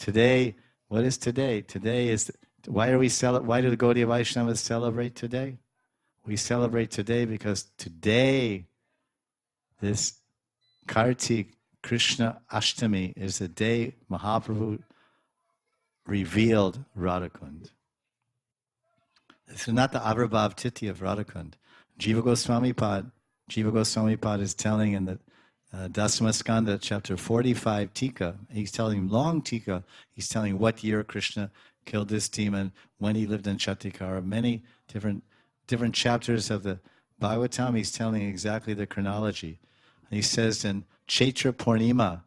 Today, what is today? Today is, why do the Gaudiya Vaishnavas celebrate today? We celebrate today because today, this Kartik Krishna Ashtami is the day Mahaprabhu revealed Radhakund. This is not the Avirbhav Titi of Radhakund. Jiva Goswami Pad is telling in the Dasamaskanda, chapter 45, Tika. He's telling long Tika. He's telling what year Krishna killed this demon, when he lived in Chatikara. Many different chapters of the Bhagavatam. He's telling exactly the chronology. And he says in Chaitra Purnima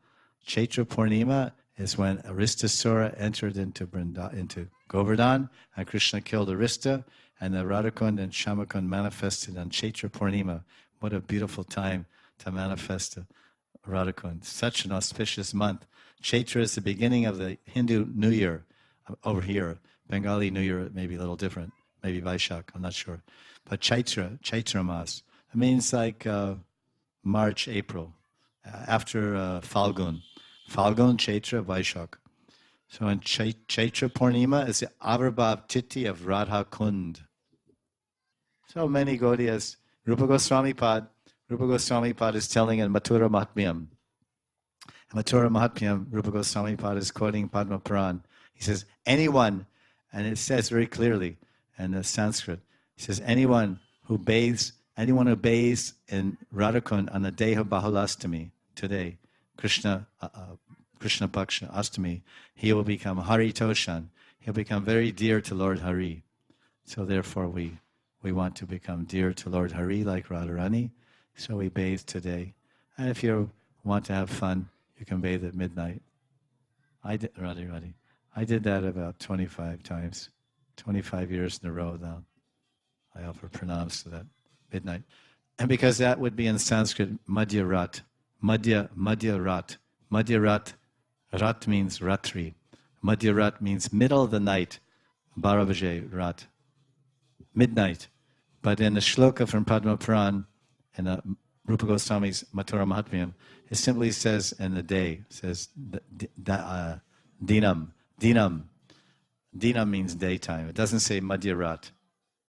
is when Aristasura entered into Govardhan, and Krishna killed Arista, and the Radhakund and Shamakund manifested on Chaitra Purnima. What a beautiful time to manifest Radhakund. Such an auspicious month. Chaitra is the beginning of the Hindu New Year over here. Bengali New Year may be a little different. Maybe Vaishak, I'm not sure. But Chaitra Mas. It means like March, April, after Falgun. Falgun, Chaitra, Vaishak. So in Chaitra Purnima is the Avirbhav Titi of Radha Kund. So many Gaudiyas. Rupa Goswami Pad is telling in Mathura Mahatmyam. Mathura Mahatmyam, Rupa Goswami Pad is quoting Padma Puran. He says, anyone, and it says very clearly in the Sanskrit, he says, anyone who bathes in Radhakund on the day of Bahulastami, today, Krishna Paksha Astami, he will become Hari Toshan. He'll become very dear to Lord Hari. So therefore we want to become dear to Lord Hari like Radharani. So we bathe today. And if you want to have fun, you can bathe at midnight. I did that about 25 times, 25 years in a row now. I offer pranams to that midnight. And because that would be in Sanskrit, Madhya Rat. Madhya Rat. Rat means Ratri. Madhya Rat means middle of the night. Bharavaje Rat. Midnight. But in the shloka from Padma Puran, in Rupa Goswami's Mathura Mahatmyam, it simply says in the day, it says dinam. Dinam means daytime. It doesn't say Madhya Rat.